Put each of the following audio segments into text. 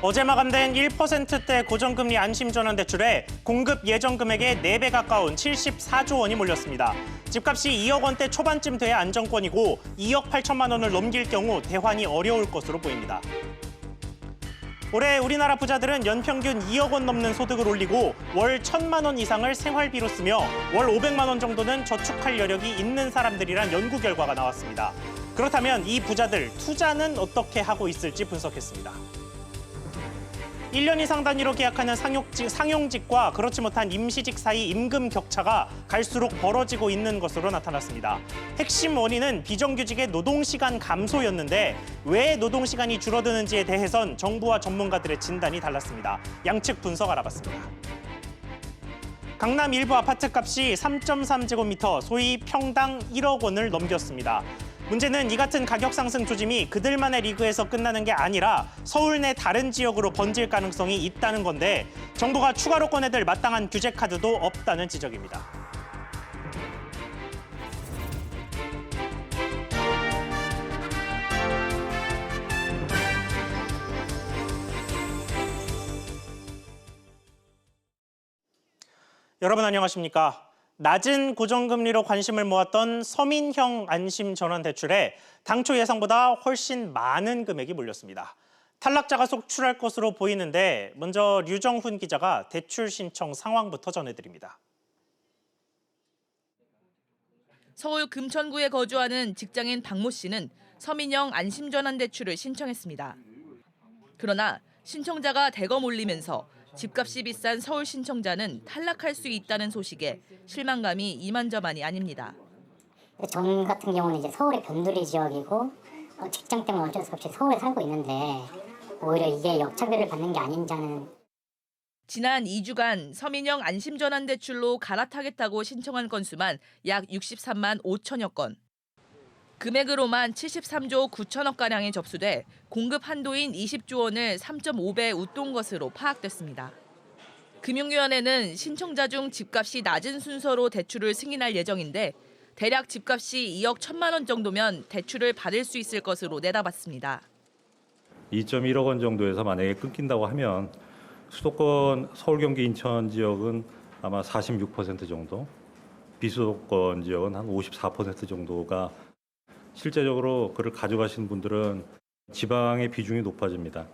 어제 마감된 1%대 고정금리 안심전환대출에 공급 예정 금액의 4배 가까운 74조 원이 몰렸습니다. 집값이 2억 원대 초반쯤 돼야 안정권이고 2억 8천만 원을 넘길 경우 대환이 어려울 것으로 보입니다. 올해 우리나라 부자들은 연평균 2억 원 넘는 소득을 올리고 월 1,000만 원 이상을 생활비로 쓰며 월 500만 원 정도는 저축할 여력이 있는 사람들이란 연구 결과가 나왔습니다. 그렇다면 이 부자들 투자는 어떻게 하고 있을지 분석했습니다. 1년 이상 단위로 계약하는 상용직과 그렇지 못한 임시직 사이 임금 격차가 갈수록 벌어지고 있는 것으로 나타났습니다. 핵심 원인은 비정규직의 노동시간 감소였는데 왜 노동시간이 줄어드는지에 대해선 정부와 전문가들의 진단이 달랐습니다. 양측 분석 알아봤습니다. 강남 일부 아파트값이 3.3제곱미터, 소위 평당 1억 원을 넘겼습니다. 문제는 이 같은 가격 상승 조짐이 그들만의 리그에서 끝나는 게 아니라 서울 내 다른 지역으로 번질 가능성이 있다는 건데 정부가 추가로 꺼내들 마땅한 규제 카드도 없다는 지적입니다. 여러분 안녕하십니까? 낮은 고정금리로 관심을 모았던 서민형 안심전환대출에 당초 예상보다 훨씬 많은 금액이 몰렸습니다. 탈락자가 속출할 것으로 보이는데 먼저 류정훈 기자가 대출 신청 상황부터 전해드립니다. 서울 금천구에 거주하는 직장인 박모 씨는 서민형 안심전환대출을 신청했습니다. 그러나 신청자가 대거 몰리면서 집값이 비싼 서울 신청자는 탈락할 수 있다는 소식에 실망감이 이만저만이 아닙니다. 전 같은 경우는 이제 서울의 변두리 지역이고 직장 때문에 어쩔 수 없이 서울에 살고 있는데 오히려 이게 역차별을 받는 게 아닌지 하는. 지난 2주간 서민형 안심전환대출로 갈아타겠다고 신청한 건수만 약 63만 5천여 건. 금액으로만 73조 9천억가량이 접수돼 공급 한도인 20조 원을 3.5배 웃돈 것으로 파악됐습니다. 금융위원회는 신청자 중 집값이 낮은 순서로 대출을 승인할 예정인데 대략 집값이 2억 1천만 원 정도면 대출을 받을 수 있을 것으로 내다봤습니다. 2.1억 원 정도에서 만약에 끊긴다고 하면 수도권 서울, 경기, 인천 지역은 아마 46% 정도, 비수도권 지역은 한 54% 정도가 실제적으로 그를 가져가시는 분들은 지방의 비중이 높아집니다.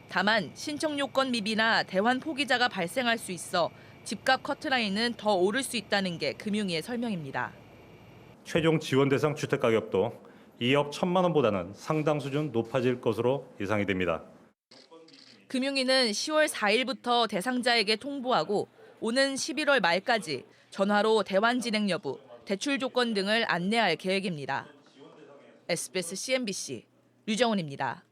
다만 신청 요건 미비나 대환 포기자가 발생할 수 있어 집값 커트라인은 더 오를 수 있다는 게 금융위의 설명입니다. 최종 지원 대상 주택 가격도 2억 1천만 원보다는 상당 수준 높아질 것으로 예상이 됩니다. 금융위는 10월 4일부터 대상자에게 통보하고 오는 11월 말까지 전화로 대환 진행 여부, 대출 조건 등을 안내할 계획입니다. SBS CNBC 류정훈입니다.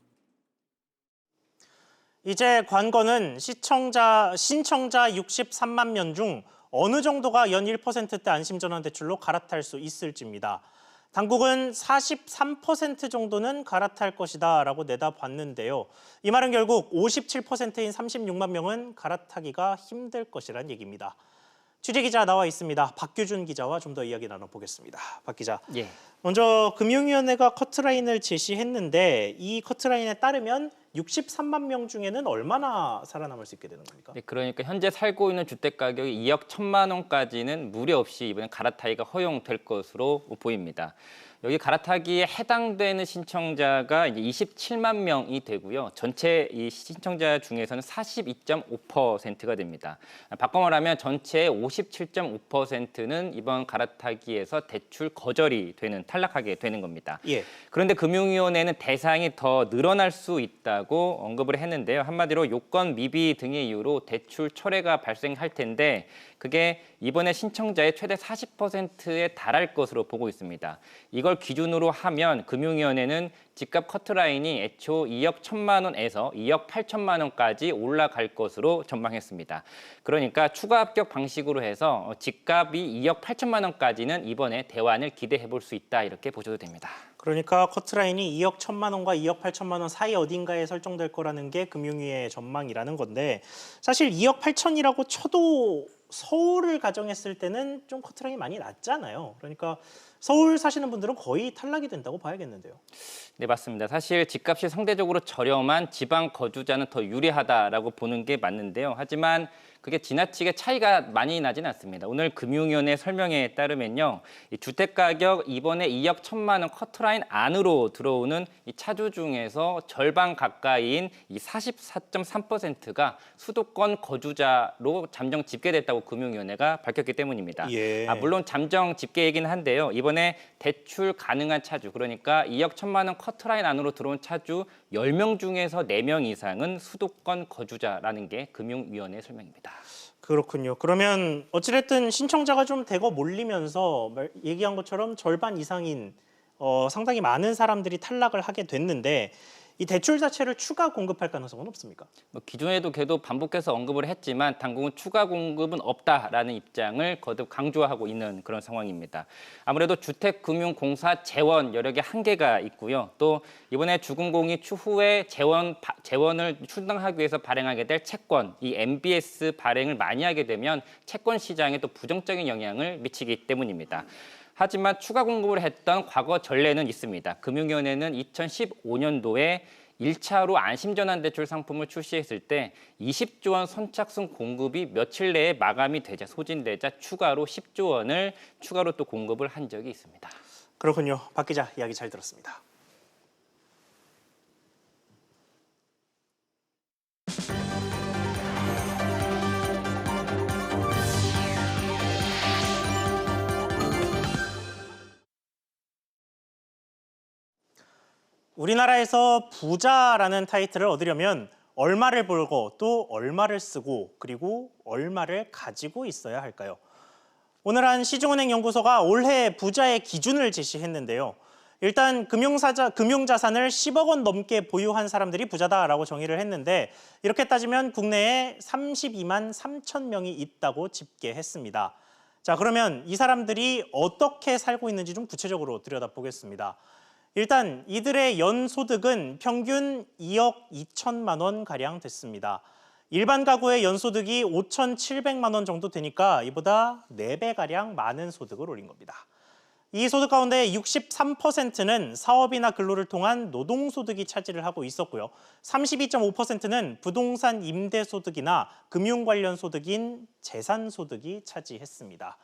이제 관건은 신청자 63만 명 중 어느 정도가 연 1%대 안심전환대출로 갈아탈 수 있을지입니다. 당국은 43% 정도는 갈아탈 것이다라고 내다봤는데요. 이 말은 결국 57%인 36만 명은 갈아타기가 힘들 것이란 얘기입니다. 취재기자 나와 있습니다. 박규준 기자와 좀 더 이야기 나눠보겠습니다. 박 기자. 예. 먼저 금융위원회가 커트라인을 제시했는데 이 커트라인에 따르면 63만 명 중에는 얼마나 살아남을 수 있게 되는 겁니까? 네, 그러니까 현재 살고 있는 주택 가격이 2억 1천만 원까지는 무리 없이 이번에 갈아타기가 허용될 것으로 보입니다. 여기 갈아타기에 해당되는 신청자가 이제 27만 명이 되고요. 전체 이 신청자 중에서는 42.5%가 됩니다. 바꿔 말하면 전체의 57.5%는 이번 갈아타기에서 대출 거절이 되는, 탈락하게 되는 겁니다. 예. 그런데 금융위원회는 대상이 더 늘어날 수 있다고 언급을 했는데요. 한마디로 요건 미비 등의 이유로 대출 철회가 발생할 텐데 그게 이번에 신청자의 최대 40%에 달할 것으로 보고 있습니다. 이걸 기준으로 하면 금융위원회는 집값 커트라인이 애초 2억 1천만 원에서 2억 8천만 원까지 올라갈 것으로 전망했습니다. 그러니까 추가 합격 방식으로 해서 집값이 2억 8천만 원까지는 이번에 대환을 기대해 볼 수 있다 이렇게 보셔도 됩니다. 그러니까 커트라인이 2억 1천만 원과 2억 8천만 원 사이 어딘가에 설정될 거라는 게 금융위의 전망이라는 건데 사실 2억 8천이라고 쳐도 서울을 가정했을 때는 좀 커트라인이 많이 낮잖아요. 그러니까 서울 사시는 분들은 거의 탈락이 된다고 봐야겠는데요. 네, 맞습니다. 사실 집값이 상대적으로 저렴한 지방 거주자는 더 유리하다라고 보는 게 맞는데요. 하지만 그게 지나치게 차이가 많이 나진 않습니다. 오늘 금융위원회 설명에 따르면요. 이 주택가격 이번에 2억 1천만 원 커트라인 안으로 들어오는 이 차주 중에서 절반 가까이인 이 44.3%가 수도권 거주자로 잠정 집계됐다고 금융위원회가 밝혔기 때문입니다. 예. 물론 잠정 집계이긴 한데요. 이번에 대출 가능한 차주, 그러니까 2억 1천만 원 커트라인 안으로 들어온 차주 10명 중에서 4명 이상은 수도권 거주자라는 게 금융위원회 설명입니다. 그렇군요. 그러면 어찌됐든 신청자가 좀 대거 몰리면서 얘기한 것처럼 절반 이상인 상당히 많은 사람들이 탈락을 하게 됐는데 이 대출 자체를 추가 공급할 가능성은 없습니까? 기존에도 계속 반복해서 언급을 했지만 당국은 추가 공급은 없다라는 입장을 거듭 강조하고 있는 그런 상황입니다. 아무래도 주택금융공사 재원 여력에 한계가 있고요. 또 이번에 주금공이 추후에 재원을 충당하기 위해서 발행하게 될 채권, 이 MBS 발행을 많이 하게 되면 채권 시장에 또 부정적인 영향을 미치기 때문입니다. 하지만 추가 공급을 했던 과거 전례는 있습니다. 금융위원회는 2015년도에 1차로 안심전환대출 상품을 출시했을 때 20조 원 선착순 공급이 며칠 내에 마감이 되자 소진되자 추가로 10조 원을 추가로 또 공급을 한 적이 있습니다. 그렇군요. 박 기자 이야기 잘 들었습니다. 우리나라에서 부자라는 타이틀을 얻으려면 얼마를 벌고 또 얼마를 쓰고 그리고 얼마를 가지고 있어야 할까요? 오늘 한 시중은행 연구소가 올해 부자의 기준을 제시했는데요. 일단 금융자산을 10억 원 넘게 보유한 사람들이 부자다라고 정의를 했는데 이렇게 따지면 국내에 32만 3천 명이 있다고 집계했습니다. 자, 그러면 이 사람들이 어떻게 살고 있는지 좀 구체적으로 들여다보겠습니다. 일단 이들의 연소득은 평균 2억 2천만 원 가량 됐습니다. 일반 가구의 연소득이 5,700만 원 정도 되니까 이보다 4배가량 많은 소득을 올린 겁니다. 이 소득 가운데 63%는 사업이나 근로를 통한 노동소득이 차지를 하고 있었고요. 32.5%는 부동산 임대소득이나 금융 관련 소득인 재산소득이 차지했습니다.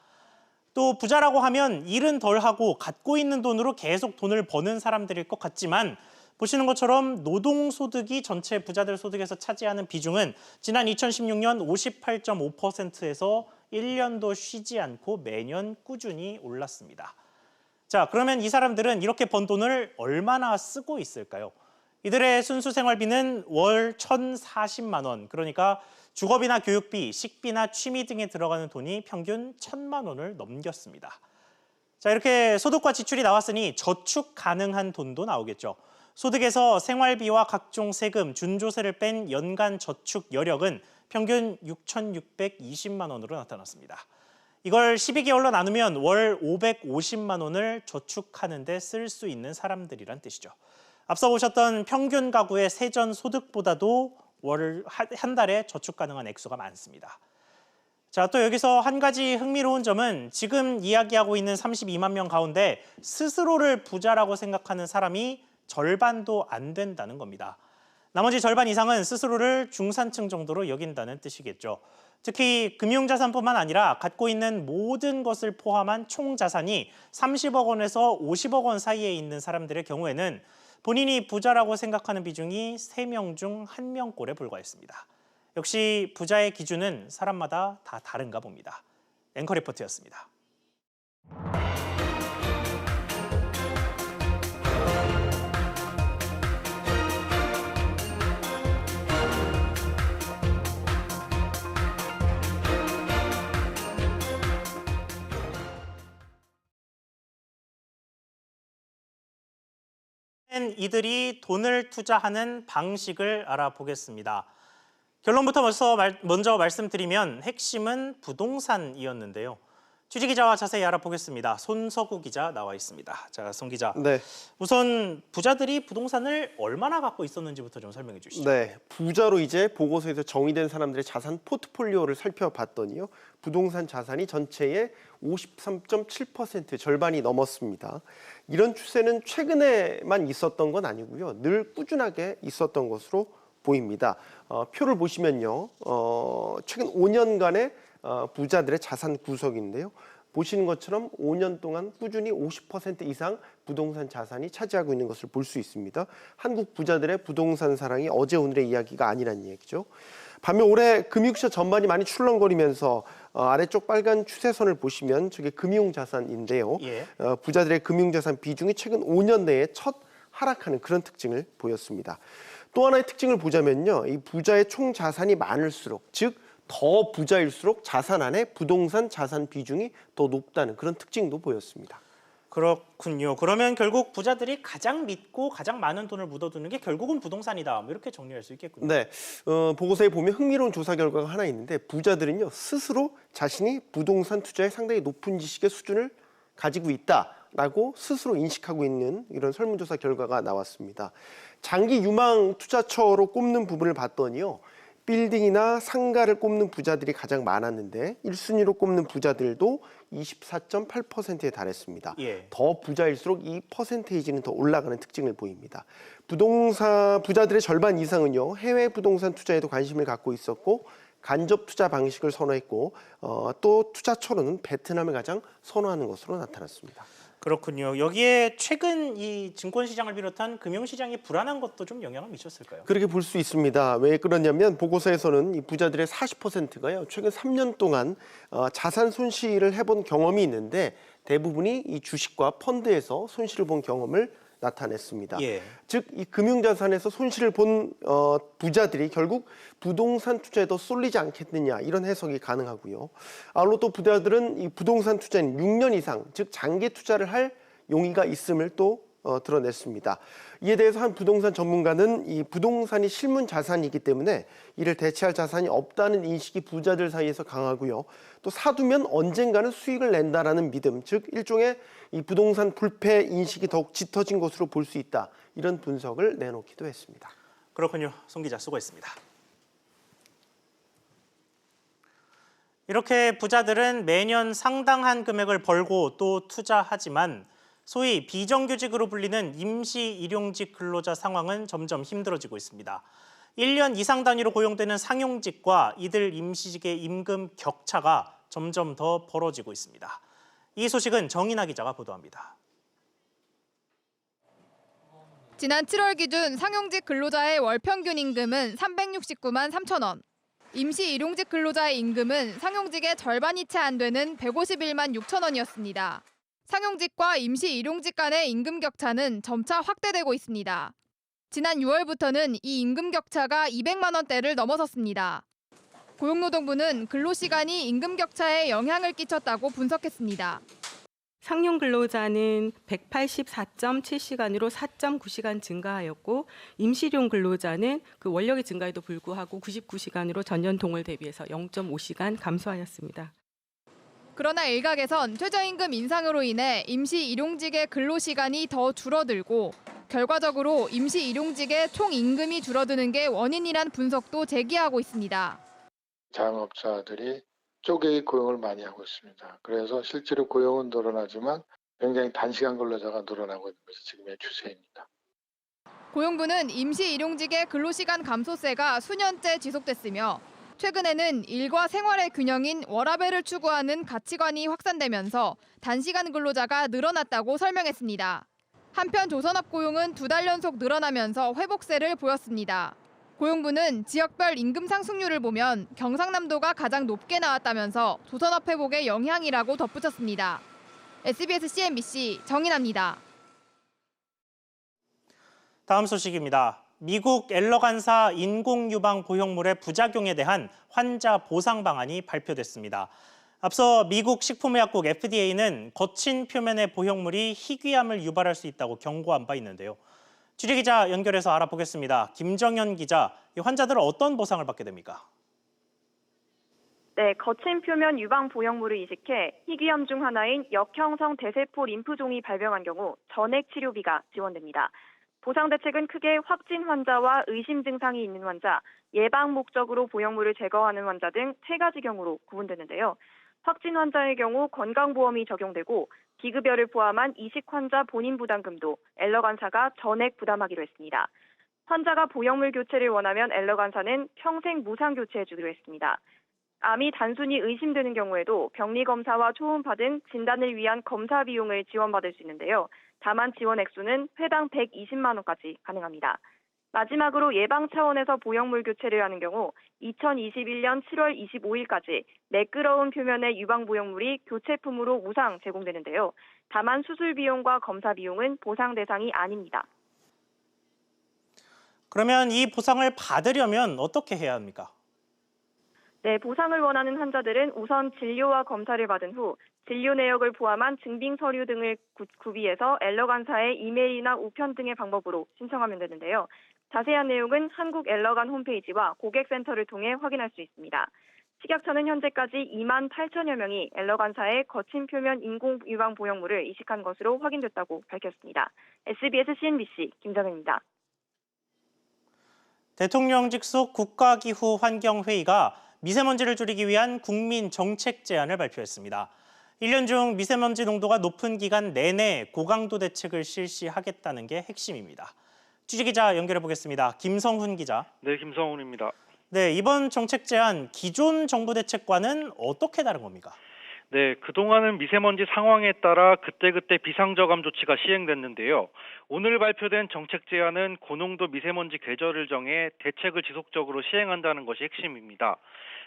또 부자라고 하면 일은 덜하고 갖고 있는 돈으로 계속 돈을 버는 사람들일 것 같지만 보시는 것처럼 노동소득이 전체 부자들 소득에서 차지하는 비중은 지난 2016년 58.5%에서 1년도 쉬지 않고 매년 꾸준히 올랐습니다. 자, 그러면 이 사람들은 이렇게 번 돈을 얼마나 쓰고 있을까요? 이들의 순수 생활비는 월 1,040만 원, 그러니까 주거비나 교육비, 식비나 취미 등에 들어가는 돈이 평균 1,000만 원을 넘겼습니다. 자, 이렇게 소득과 지출이 나왔으니 저축 가능한 돈도 나오겠죠. 소득에서 생활비와 각종 세금, 준조세를 뺀 연간 저축 여력은 평균 6,620만 원으로 나타났습니다. 이걸 12개월로 나누면 월 550만 원을 저축하는 데 쓸 수 있는 사람들이란 뜻이죠. 앞서 보셨던 평균 가구의 세전 소득보다도 한 달에 저축 가능한 액수가 많습니다. 자, 또 여기서 한 가지 흥미로운 점은 지금 이야기하고 있는 32만 명 가운데 스스로를 부자라고 생각하는 사람이 절반도 안 된다는 겁니다. 나머지 절반 이상은 스스로를 중산층 정도로 여긴다는 뜻이겠죠. 특히 금융자산뿐만 아니라 갖고 있는 모든 것을 포함한 총자산이 30억 원에서 50억 원 사이에 있는 사람들의 경우에는 본인이 부자라고 생각하는 비중이 3명 중 1명꼴에 불과했습니다. 역시 부자의 기준은 사람마다 다 다른가 봅니다. 앵커 리포트였습니다. 이들이 돈을 투자하는 방식을 알아보겠습니다. 결론부터 먼저 말씀드리면 핵심은 부동산이었는데요. 취재 기자와 자세히 알아보겠습니다. 손석우 기자 나와 있습니다. 자, 송 기자. 네. 우선 부자들이 부동산을 얼마나 갖고 있었는지부터 좀 설명해 주시죠. 네. 부자로 이제 보고서에서 정의된 사람들의 자산 포트폴리오를 살펴봤더니요. 부동산 자산이 전체의 53.7% 절반이 넘었습니다. 이런 추세는 최근에만 있었던 건 아니고요. 늘 꾸준하게 있었던 것으로 보입니다. 표를 보시면요. 최근 5년간의 부자들의 자산 구석인데요. 보시는 것처럼 5년 동안 꾸준히 50% 이상 부동산 자산이 차지하고 있는 것을 볼 수 있습니다. 한국 부자들의 부동산 사랑이 어제 오늘의 이야기가 아니란 얘기죠. 반면 올해 금융시장 전반이 많이 출렁거리면서 아래쪽 빨간 추세선을 보시면 저게 금융자산인데요. 예. 부자들의 금융자산 비중이 최근 5년 내에 첫 하락하는 그런 특징을 보였습니다. 또 하나의 특징을 보자면요. 이 부자의 총 자산이 많을수록, 즉 더 부자일수록 자산 안에 부동산 자산 비중이 더 높다는 그런 특징도 보였습니다. 그렇군요. 그러면 결국 부자들이 가장 믿고 가장 많은 돈을 묻어두는 게 결국은 부동산이다. 뭐 이렇게 정리할 수 있겠군요. 네, 보고서에 보면 흥미로운 조사 결과가 하나 있는데 부자들은요 스스로 자신이 부동산 투자에 상당히 높은 지식의 수준을 가지고 있다라고 스스로 인식하고 있는 이런 설문조사 결과가 나왔습니다. 장기 유망 투자처로 꼽는 부분을 봤더니요. 빌딩이나 상가를 꼽는 부자들이 가장 많았는데 1순위로 꼽는 부자들도 24.8%에 달했습니다. 예. 더 부자일수록 이 퍼센테이지는 더 올라가는 특징을 보입니다. 부동산 부자들의 절반 이상은요 해외 부동산 투자에도 관심을 갖고 있었고 간접 투자 방식을 선호했고 또 투자처로는 베트남을 가장 선호하는 것으로 나타났습니다. 그렇군요. 여기에 최근 이 증권 시장을 비롯한 금융 시장이 불안한 것도 좀 영향을 미쳤을까요? 그렇게 볼 수 있습니다. 왜 그러냐면 보고서에서는 이 부자들의 40%가요. 최근 3년 동안 자산 손실을 해본 경험이 있는데 대부분이 이 주식과 펀드에서 손실을 본 경험을 나타냈습니다. 예. 즉, 이 금융자산에서 손실을 본 부자들이 결국 부동산 투자에 더 쏠리지 않겠느냐 이런 해석이 가능하고요. 아울러 또 부자들은 이 부동산 투자인 6년 이상, 즉 장기 투자를 할 용의가 있음을 또 드러냈습니다. 이에 대해서 한 부동산 전문가는 이 부동산이 실문 자산이기 때문에 이를 대체할 자산이 없다는 인식이 부자들 사이에서 강하고요. 또 사두면 언젠가는 수익을 낸다라는 믿음, 즉 일종의 이 부동산 불패 인식이 더욱 짙어진 것으로 볼 수 있다. 이런 분석을 내놓기도 했습니다. 그렇군요. 송 기자 수고했습니다. 이렇게 부자들은 매년 상당한 금액을 벌고 또 투자하지만 소위 비정규직으로 불리는 임시 일용직 근로자 상황은 점점 힘들어지고 있습니다. 1년 이상 단위로 고용되는 상용직과 이들 임시직의 임금 격차가 점점 더 벌어지고 있습니다. 이 소식은 정인아 기자가 보도합니다. 지난 7월 기준 상용직 근로자의 월 평균 임금은 369만 3천 원. 임시 일용직 근로자의 임금은 상용직의 절반이 채 안 되는 151만 6천 원이었습니다. 상용직과 임시 일용직 간의 임금 격차는 점차 확대되고 있습니다. 지난 6월부터는 이 임금 격차가 200만 원대를 넘어섰습니다. 고용노동부는 근로시간이 임금 격차에 영향을 끼쳤다고 분석했습니다. 상용 근로자는 184.7시간으로 4.9시간 증가하였고 임시용 근로자는 그 원력의 증가에도 불구하고 99시간으로 전년 동월 대비해서 0.5시간 감소하였습니다. 그러나 일각에선 최저임금 인상으로 인해 임시 일용직의 근로시간이 더 줄어들고 결과적으로 임시 일용직의 총 임금이 줄어드는 게 원인이란 분석도 제기하고 있습니다. 자영업자들이 쪼개기 고용을 많이 하고 있습니다. 그래서 실제로 고용은 늘어나지만 굉장히 단시간 근로자가 늘어나고 있는 것이 지금의 추세입니다. 고용부는 임시 일용직의 근로시간 감소세가 수년째 지속됐으며 최근에는 일과 생활의 균형인 워라밸을 추구하는 가치관이 확산되면서 단시간 근로자가 늘어났다고 설명했습니다. 한편 조선업 고용은 2달 연속 늘어나면서 회복세를 보였습니다. 고용부는 지역별 임금 상승률을 보면 경상남도가 가장 높게 나왔다면서 조선업 회복의 영향이라고 덧붙였습니다. SBS CNBC 정인아입니다. 다음 소식입니다. 미국 엘러간사 인공유방 보형물의 부작용에 대한 환자 보상 방안이 발표됐습니다. 앞서 미국 식품의약국 FDA는 거친 표면의 보형물이 희귀암을 유발할 수 있다고 경고한 바 있는데요. 취재기자 연결해서 알아보겠습니다. 김정현 기자, 이 환자들은 어떤 보상을 받게 됩니까? 네, 거친 표면 유방 보형물을 이식해 희귀암 중 하나인 역형성 대세포 림프종이 발병한 경우 전액 치료비가 지원됩니다. 보상 대책은 크게 확진 환자와 의심 증상이 있는 환자, 예방 목적으로 보형물을 제거하는 환자 등 3가지 경우로 구분되는데요. 확진 환자의 경우 건강보험이 적용되고 비급여를 포함한 이식 환자 본인 부담금도 엘러간사가 전액 부담하기로 했습니다. 환자가 보형물 교체를 원하면 엘러간사는 평생 무상 교체해주기로 했습니다. 암이 단순히 의심되는 경우에도 병리검사와 초음파 등 진단을 위한 검사 비용을 지원받을 수 있는데요. 다만 지원 액수는 회당 120만 원까지 가능합니다. 마지막으로 예방 차원에서 보형물 교체를 하는 경우 2021년 7월 25일까지 매끄러운 표면의 유방 보형물이 교체품으로 무상 제공되는데요. 다만 수술 비용과 검사 비용은 보상 대상이 아닙니다. 그러면 이 보상을 받으려면 어떻게 해야 합니까? 네, 보상을 원하는 환자들은 우선 진료와 검사를 받은 후 진료 내역을 포함한 증빙 서류 등을 구비해서 엘러간사의 이메일이나 우편 등의 방법으로 신청하면 되는데요. 자세한 내용은 한국 엘러간 홈페이지와 고객센터를 통해 확인할 수 있습니다. 식약처는 현재까지 2만 8천여 명이 엘러간사의 거친 표면 인공 유방 보형물을 이식한 것으로 확인됐다고 밝혔습니다. SBS CNBC 김정현입니다. 대통령 직속 국가기후 환경회의가 미세먼지를 줄이기 위한 국민 정책 제안을 발표했습니다. 1년 중 미세먼지 농도가 높은 기간 내내 고강도 대책을 실시하겠다는 게 핵심입니다. 취재기자 연결해 보겠습니다. 김성훈 기자. 네, 김성훈입니다. 네, 이번 정책 제안 기존 정부 대책과는 어떻게 다른 겁니까? 네, 그동안은 미세먼지 상황에 따라 그때그때 비상저감 조치가 시행됐는데요. 오늘 발표된 정책 제안은 고농도 미세먼지 계절을 정해 대책을 지속적으로 시행한다는 것이 핵심입니다.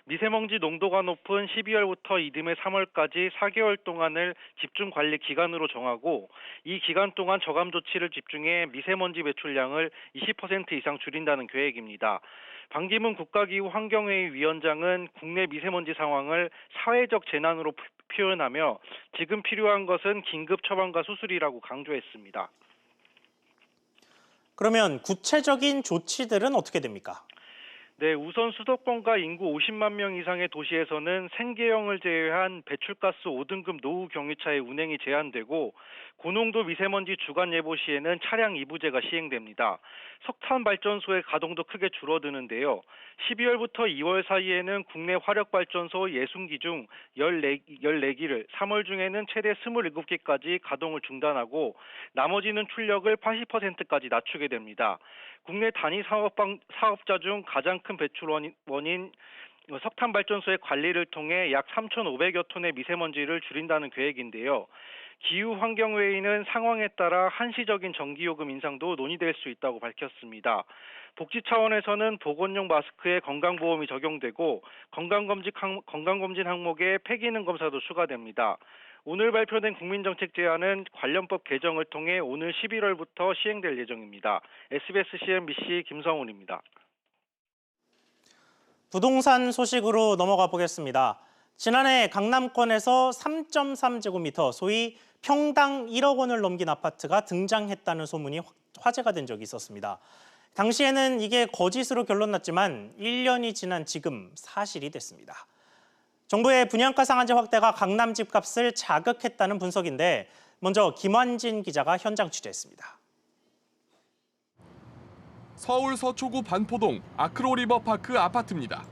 미세먼지 농도가 높은 12월부터 이듬해 3월까지 4개월 동안을 집중관리 기간으로 정하고 이 기간 동안 저감 조치를 집중해 미세먼지 배출량을 20% 이상 줄인다는 계획입니다. 반기문 국가기후 환경회의 위원장은 국내 미세먼지 상황을 사회적 재난으로 표현하며 지금 필요한 것은 긴급 처방과 수술이라고 강조했습니다. 그러면 구체적인 조치들은 어떻게 됩니까? 네, 우선 수도권과 인구 50만 명 이상의 도시에서는 생계형을 제외한 배출가스 5등급 노후 경유차의 운행이 제한되고 고농도 미세먼지 주간 예보 시에는 차량 이부제가 시행됩니다. 석탄 발전소의 가동도 크게 줄어드는데요. 12월부터 2월 사이에는 국내 화력발전소 60기 중 14기를 3월 중에는 최대 27기까지 가동을 중단하고 나머지는 출력을 80%까지 낮추게 됩니다. 국내 단위 사업자 중 가장 큰 배출 원인 석탄 발전소의 관리를 통해 약 3,500여 톤의 미세먼지를 줄인다는 계획인데요. 기후환경회의는 상황에 따라 한시적인 전기요금 인상도 논의될 수 있다고 밝혔습니다. 복지 차원에서는 보건용 마스크에 건강보험이 적용되고 건강검진 항목에 폐기능 검사도 추가됩니다. 오늘 발표된 국민정책 제안은 관련법 개정을 통해 오늘 11월부터 시행될 예정입니다. SBS CNBC 김성훈입니다. 부동산 소식으로 넘어가 보겠습니다. 지난해 강남권에서 3.3제곱미터, 소위 평당 1억 원을 넘긴 아파트가 등장했다는 소문이 화제가 된 적이 있었습니다. 당시에는 이게 거짓으로 결론났지만 1년이 지난 지금 사실이 됐습니다. 정부의 분양가 상한제 확대가 강남 집값을 자극했다는 분석인데 먼저 김환진 기자가 현장 취재했습니다. 서울 서초구 반포동 아크로리버파크 아파트입니다.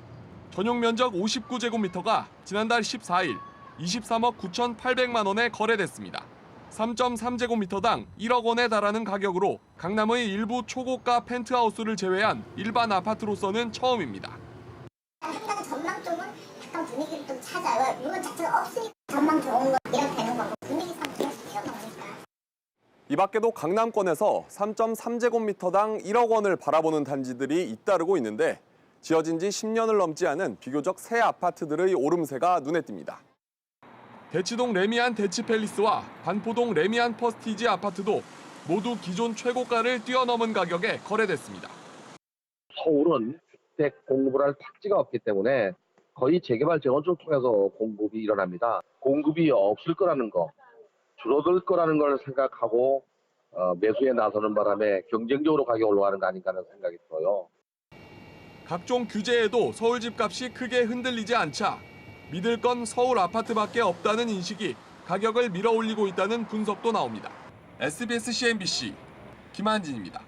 전용 면적 59제곱미터가 지난달 14일 23억 9,800만 원에 거래됐습니다. 3.3제곱미터당 1억 원에 달하는 가격으로 강남의 일부 초고가 펜트하우스를 제외한 일반 아파트로서는 처음입니다. 한가지 전망 쪽은 약간 분위기를 좀 찾아요. 물건 자체가 없으니까 전망 좋은 거 이렇게 되는 거고 분위기상 계속 뛰어넘으니까. 이 밖에도 강남권에서 3.3제곱미터당 1억 원을 바라보는 단지들이 잇따르고 있는데 지어진 지 10년을 넘지 않은 비교적 새 아파트들의 오름세가 눈에 띕니다. 대치동 레미안 대치팰리스와 반포동 레미안 퍼스티지 아파트도 모두 기존 최고가를 뛰어넘은 가격에 거래됐습니다. 서울은 주택 공급을 할 택지가 없기 때문에 거의 재개발 재건축을 통해서 공급이 일어납니다. 공급이 없을 거라는 거, 줄어들 거라는 걸 생각하고 매수에 나서는 바람에 경쟁적으로 가격이 올라가는 거 아닌가 하는 생각이 들어요. 각종 규제에도 서울 집값이 크게 흔들리지 않자 믿을 건 서울 아파트밖에 없다는 인식이 가격을 밀어올리고 있다는 분석도 나옵니다. SBS CNBC 김한진입니다.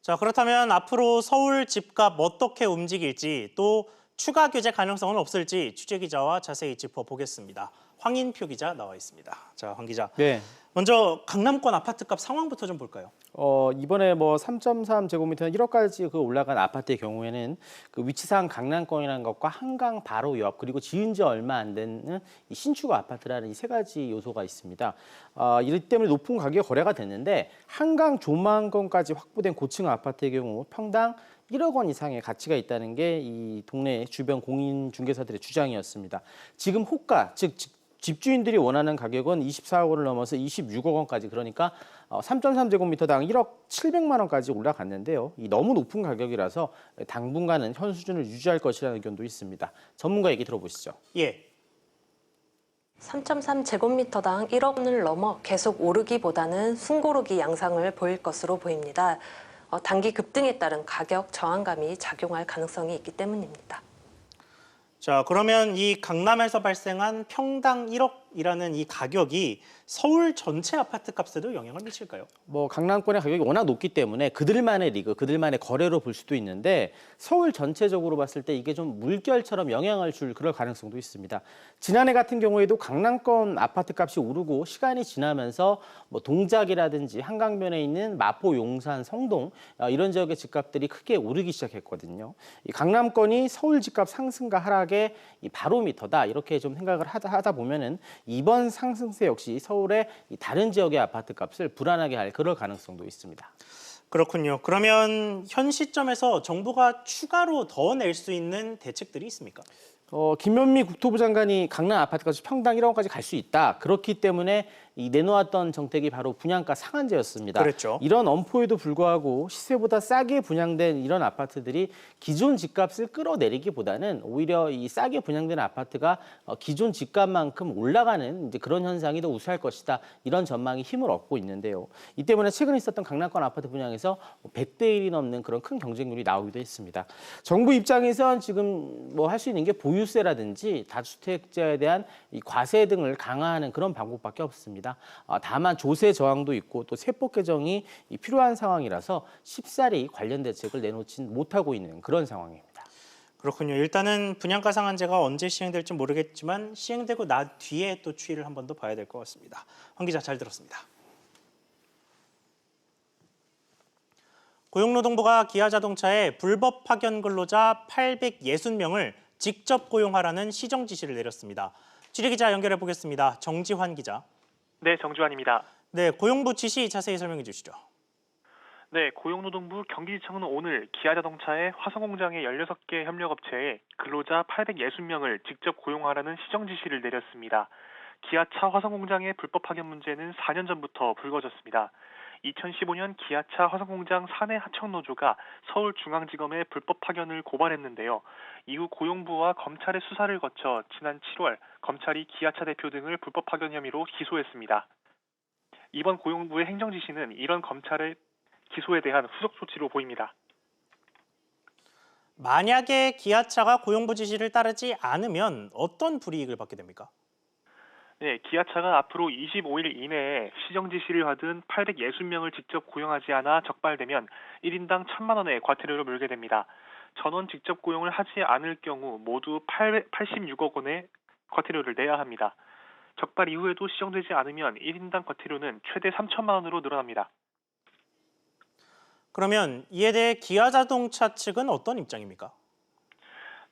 자, 그렇다면 앞으로 서울 집값 어떻게 움직일지 또 추가 규제 가능성은 없을지 취재기자와 자세히 짚어보겠습니다. 황인표 기자 나와 있습니다. 자, 황 기자. 네. 먼저 강남권 아파트값 상황부터 좀 볼까요? 이번에 3.3제곱미터는 1억까지 올라간 아파트의 경우에는 그 위치상 강남권이라는 것과 한강 바로 옆 그리고 지은 지 얼마 안 되는 이 신축 아파트라는 이 세 가지 요소가 있습니다. 이렇기 때문에 높은 가격에 거래가 됐는데 한강 조망권까지 확보된 고층 아파트의 경우 평당 1억 원 이상의 가치가 있다는 게 이 동네 주변 공인중개사들의 주장이었습니다. 지금 호가, 즉 집주인들이 원하는 가격은 24억 원을 넘어서 26억 원까지 그러니까 3.3제곱미터당 1억 700만 원까지 올라갔는데요. 이 너무 높은 가격이라서 당분간은 현 수준을 유지할 것이라는 의견도 있습니다. 전문가 얘기 들어보시죠. 예. 3.3제곱미터당 1억 원을 넘어 계속 오르기보다는 숨고르기 양상을 보일 것으로 보입니다. 단기 급등에 따른 가격 저항감이 작용할 가능성이 있기 때문입니다. 자, 그러면 이 강남에서 발생한 평당 1억이라는 이 가격이 서울 전체 아파트 값에도 영향을 미칠까요? 강남권의 가격이 워낙 높기 때문에 그들만의 리그, 그들만의 거래로 볼 수도 있는데 서울 전체적으로 봤을 때 이게 좀 물결처럼 영향을 줄 그럴 가능성도 있습니다. 지난해 같은 경우에도 강남권 아파트 값이 오르고 시간이 지나면서 동작이라든지 한강변에 있는 마포, 용산, 성동 이런 지역의 집값들이 크게 오르기 시작했거든요. 이 강남권이 서울 집값 상승과 하락의 이 바로미터다 이렇게 좀 생각을 하다 보면은 이번 상승세 역시 서울의 다른 지역의 아파트 값을 불안하게 할 그럴 가능성도 있습니다. 그렇군요. 그러면 현 시점에서 정부가 추가로 더 낼 수 있는 대책들이 있습니까? 김현미 국토부 장관이 강남 아파트값이 평당 1억 원까지 갈 수 있다. 그렇기 때문에 이 내놓았던 정책이 바로 분양가 상한제였습니다. 그렇죠. 이런 엄포에도 불구하고 시세보다 싸게 분양된 이런 아파트들이 기존 집값을 끌어내리기보다는 오히려 이 싸게 분양된 아파트가 기존 집값만큼 올라가는 이제 그런 현상이 더 우세할 것이다. 이런 전망이 힘을 얻고 있는데요. 이 때문에 최근에 있었던 강남권 아파트 분양에서 100대 1이 넘는 그런 큰 경쟁률이 나오기도 했습니다. 정부 입장에선 지금 할 수 있는 게 보유세라든지 다주택자에 대한 이 과세 등을 강화하는 그런 방법밖에 없습니다. 다만 조세 저항도 있고 또 세법 개정이 필요한 상황이라서 쉽사리 관련 대책을 내놓진 못하고 있는 그런 상황입니다. 그렇군요. 일단은 분양가 상한제가 언제 시행될지 모르겠지만 시행되고 난 뒤에 또 추이를 한 번 더 봐야 될 것 같습니다. 황 기자 잘 들었습니다. 고용노동부가 기아자동차에 불법 파견 근로자 860명을 직접 고용하라는 시정 지시를 내렸습니다. 취재기자 연결해 보겠습니다. 정지환 기자. 네, 정지환입니다. 네, 고용부 지시 자세히 설명해 주시죠. 네, 고용노동부 경기지청은 오늘 기아자동차의 화성공장의 16개 협력업체에 근로자 860명을 직접 고용하라는 시정 지시를 내렸습니다. 기아차 화성공장의 불법 파견 문제는 4년 전부터 불거졌습니다. 2015년 기아차 화성공장 사내 하청노조가 서울중앙지검에 불법 파견을 고발했는데요. 이후 고용부와 검찰의 수사를 거쳐 지난 7월 검찰이 기아차 대표 등을 불법 파견 혐의로 기소했습니다. 이번 고용부의 행정지시는 이런 검찰의 기소에 대한 후속 조치로 보입니다. 만약에 기아차가 고용부 지시를 따르지 않으면 어떤 불이익을 받게 됩니까? 네, 기아차가 앞으로 25일 이내에 시정 지시를 받은 860명을 직접 고용하지 않아 적발되면 1인당 1,000만 원의 과태료를 물게 됩니다. 전원 직접 고용을 하지 않을 경우 모두 86억 원의 과태료를 내야 합니다. 적발 이후에도 시정되지 않으면 1인당 과태료는 최대 3천만 원으로 늘어납니다. 그러면 이에 대해 기아자동차 측은 어떤 입장입니까?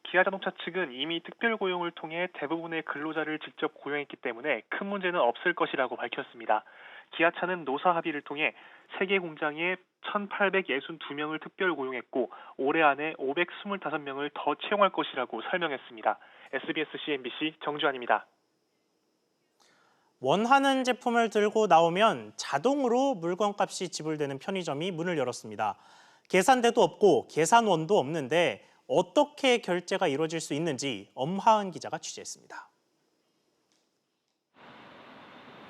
기아자동차 측은 이미 특별고용을 통해 대부분의 근로자를 직접 고용했기 때문에 큰 문제는 없을 것이라고 밝혔습니다. 기아차는 노사 합의를 통해 3개 공장에 1,862명을 특별 고용했고 올해 안에 525명을 더 채용할 것이라고 설명했습니다. SBS CNBC 정주환입니다. 원하는 제품을 들고 나오면 자동으로 물건값이 지불되는 편의점이 문을 열었습니다. 계산대도 없고 계산원도 없는데 어떻게 결제가 이루어질 수 있는지 엄하은 기자가 취재했습니다.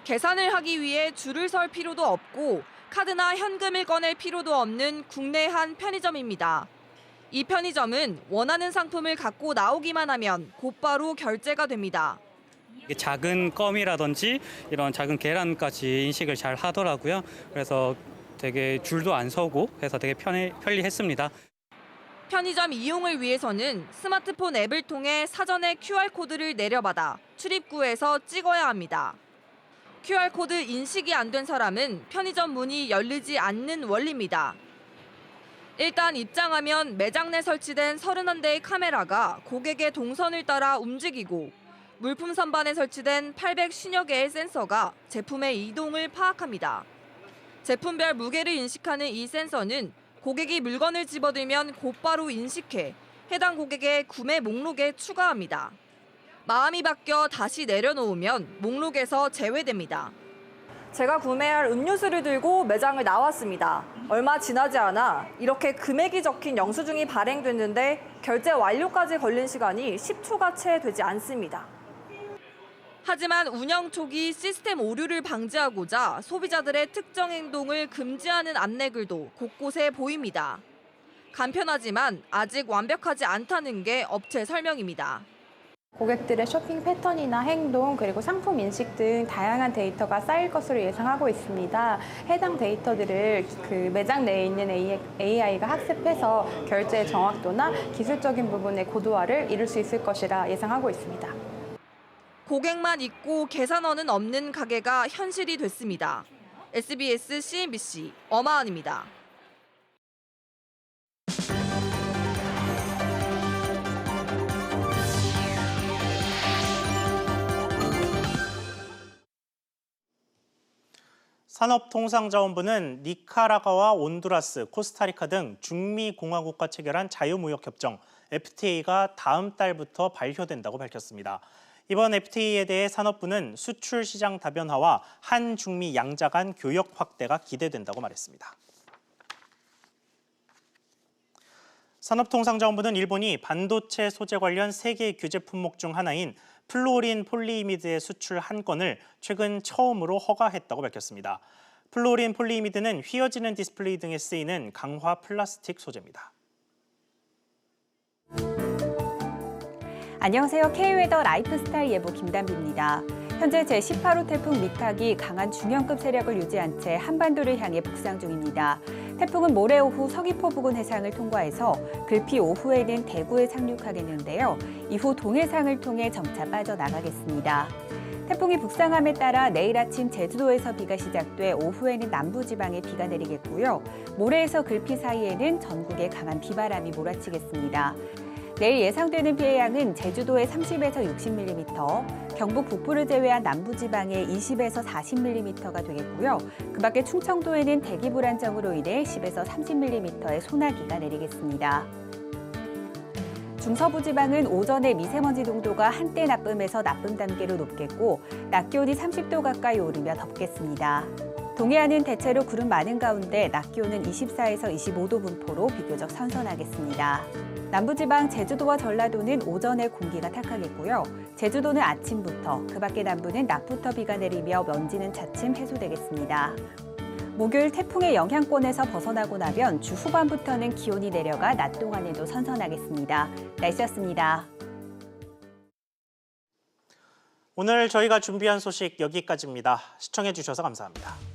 계산을 하기 위해 줄을 설 필요도 없고 카드나 현금을 꺼낼 필요도 없는 국내 한 편의점입니다. 이 편의점은 원하는 상품을 갖고 나오기만 하면 곧바로 결제가 됩니다. 작은 껌이라든지 이런 작은 계란까지 인식을 잘 하더라고요. 그래서 되게 줄도 안 서고 해서 되게 편리했습니다. 편의점 이용을 위해서는 스마트폰 앱을 통해 사전에 QR코드를 내려받아 출입구에서 찍어야 합니다. QR코드 인식이 안 된 사람은 편의점 문이 열리지 않는 원리입니다. 일단 입장하면 매장 내 설치된 31대의 카메라가 고객의 동선을 따라 움직이고 물품 선반에 설치된 850여 개의 센서가 제품의 이동을 파악합니다. 제품별 무게를 인식하는 이 센서는 고객이 물건을 집어들면 곧바로 인식해 해당 고객의 구매 목록에 추가합니다. 마음이 바뀌어 다시 내려놓으면 목록에서 제외됩니다. 제가 구매할 음료수를 들고 매장을 나왔습니다. 얼마 지나지 않아 이렇게 금액이 적힌 영수증이 발행됐는데 결제 완료까지 걸린 시간이 10초가 채 되지 않습니다. 하지만 운영 초기 시스템 오류를 방지하고자 소비자들의 특정 행동을 금지하는 안내글도 곳곳에 보입니다. 간편하지만 아직 완벽하지 않다는 게 업체 설명입니다. 고객들의 쇼핑 패턴이나 행동, 그리고 상품 인식 등 다양한 데이터가 쌓일 것으로 예상하고 있습니다. 해당 데이터들을 매장 내에 있는 AI가 학습해서 결제의 정확도나 기술적인 부분의 고도화를 이룰 수 있을 것이라 예상하고 있습니다. 고객만 있고 계산원은 없는 가게가 현실이 됐습니다. SBS CNBC 엄하은입니다. 산업통상자원부는 니카라과와 온두라스, 코스타리카 등 중미 공화국과 체결한 자유무역협정 FTA가 다음 달부터 발효된다고 밝혔습니다. 이번 FTA에 대해 산업부는 수출 시장 다변화와 한중미 양자 간 교역 확대가 기대된다고 말했습니다. 산업통상자원부는 일본이 반도체 소재 관련 세계 규제 품목 중 하나인 플루오린 폴리이미드의 수출 한 건을 최근 처음으로 허가했다고 밝혔습니다. 플루오린 폴리이미드는 휘어지는 디스플레이 등에 쓰이는 강화 플라스틱 소재입니다. 안녕하세요. K웨더 라이프스타일 예보 김단비입니다. 현재 제18호 태풍 미탁이 강한 중형급 세력을 유지한 채 한반도를 향해 북상 중입니다. 태풍은 모레 오후 서귀포 부근 해상을 통과해서 글피 오후에는 대구에 상륙하겠는데요. 이후 동해상을 통해 점차 빠져나가겠습니다. 태풍이 북상함에 따라 내일 아침 제주도에서 비가 시작돼 오후에는 남부지방에 비가 내리겠고요. 모레에서 글피 사이에는 전국에 강한 비바람이 몰아치겠습니다. 내일 예상되는 비의 양은 제주도에 30에서 60mm, 경북 북부를 제외한 남부지방에 20에서 40mm가 되겠고요. 그 밖에 충청도에는 대기 불안정으로 인해 10에서 30mm의 소나기가 내리겠습니다. 중서부 지방은 오전에 미세먼지 농도가 한때 나쁨에서 나쁨 단계로 높겠고 낮 기온이 30도 가까이 오르며 덥겠습니다. 동해안은 대체로 구름 많은 가운데 낮 기온은 24에서 25도 분포로 비교적 선선하겠습니다. 남부지방 제주도와 전라도는 오전에 공기가 탁하겠고요. 제주도는 아침부터, 그 밖에 남부는 낮부터 비가 내리며 먼지는 차츰 해소되겠습니다. 목요일 태풍의 영향권에서 벗어나고 나면 주 후반부터는 기온이 내려가 낮 동안에도 선선하겠습니다. 날씨였습니다. 오늘 저희가 준비한 소식 여기까지입니다. 시청해 주셔서 감사합니다.